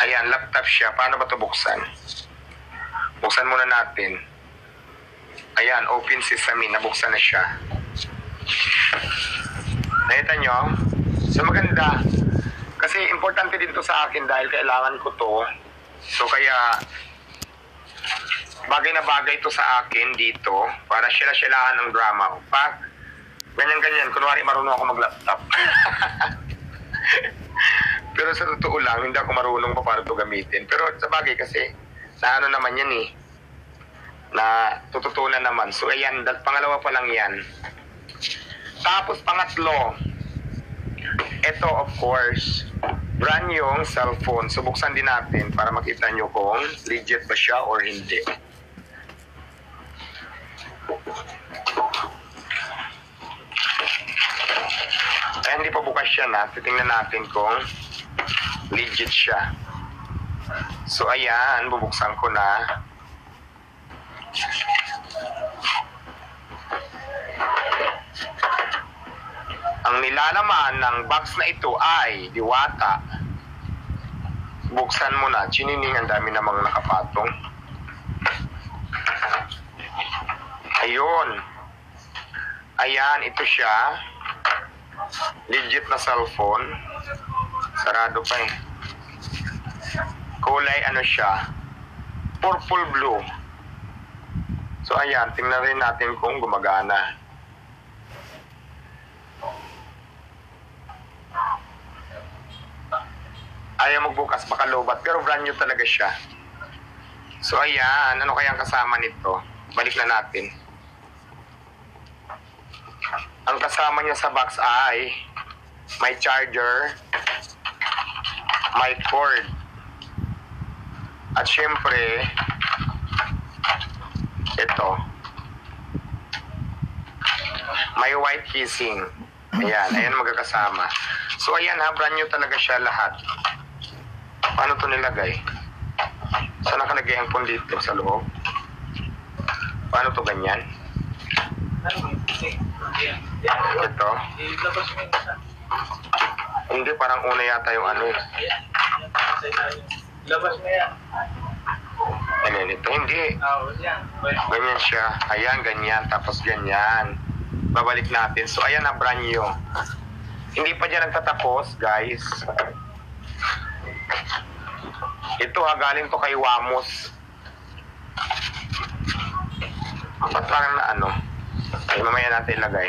Ayan, laptop siya. Paano ba ito buksan? Buksan muna natin. Ayan, open sesame. Nabuksan na siya. Nakita nyo? So maganda. Kasi importante din to sa akin dahil kailangan ko to. So kaya bagay na bagay to sa akin dito para sila-silahan ng drama. Pag ganyan-ganyan, kunwari marunong ako mag-laptop. Pero sa totoo lang, hindi ako marunong pa paano ito gamitin. Pero sa bagay kasi, na ano naman yan eh, na tututunan naman. So ayan, pangalawa pa lang yan. Tapos pangatlo, ito of course, brand yung cellphone. So buksan din natin para makita nyo kung legit ba siya or hindi. Ay, hindi pa bukas siya na. Titingnan natin kung legit siya. So ayan, bubuksan ko na. Ang nilalaman ng box na ito ay Diwata. Buksan mo na. Chinining, ang dami namang nakapatong. Ayun. Ayan, ito siya. Legit na cellphone. Sarado pa eh. Kulay ano siya? Purple blue. So ayan, tingnan rin natin kung gumagana. Ayaw magbukas, baka lobat. Pero brand new talaga siya. So ayan, ano kayang kasama nito? Balik na natin. Ang kasama niya sa box ay may charger, may cord, at syempre ito, may white casing. Ayan magkakasama. So ayan ha, brand new talaga siya lahat. Paano to nilagay? Saan nakalagay ang phone dito? Sa loob? Paano to ganyan? Ito? Hindi, parang una yata yung ano eh. Labas mo yan. Ayan, ito hindi. Ganyan siya. Ayan, ganyan. Tapos ganyan. Babalik natin. So, ayan ang brand new. Hindi pa dyan nagtatapos, guys. Ito ha, galing to kay Wamos. Ba't parang na ano? Ay, mamaya natin ilagay.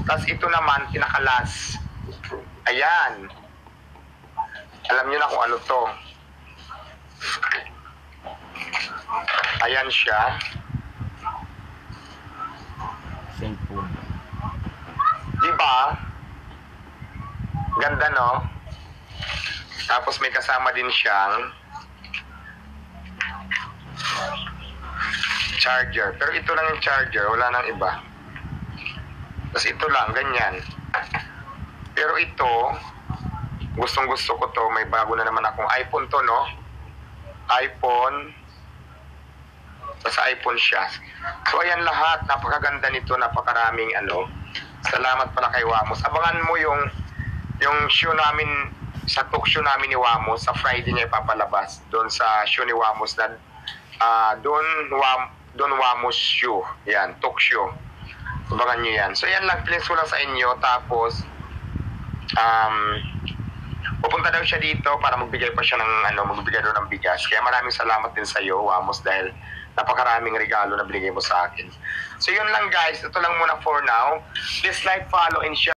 Tapos ito naman, pinakalas. Ayan. Alam nyo na kung ano to. Ayan siya. Cellphone. Diba? Ganda, no? Tapos may kasama din siyang charger. Pero ito lang yung charger, wala nang iba. Tapos ito lang, ganyan. Pero ito, gustong gusto ko to. May bago na naman akong iPhone to, no? iPhone. Basta iPhone siya. So ayan lahat, napakaganda nito, napakaraming ano. Salamat pala kay Wamos. Abangan mo yung show namin, sa talk show namin ni Wamos, sa Friday niya ipapalabas. Doon sa show ni Wamos na Don Wamos show. Yan, talk show. Abangan nyo yan. So yan lang, please ko lang sa inyo. Tapos pupunta daw siya dito para magbigay pa siya ng magbigay daw ng bigas. Kaya maraming salamat din sa iyo, Wamos, dahil napakaraming regalo na binigay mo sa akin. So yun lang guys, ito lang muna for now. Please like, follow, and share.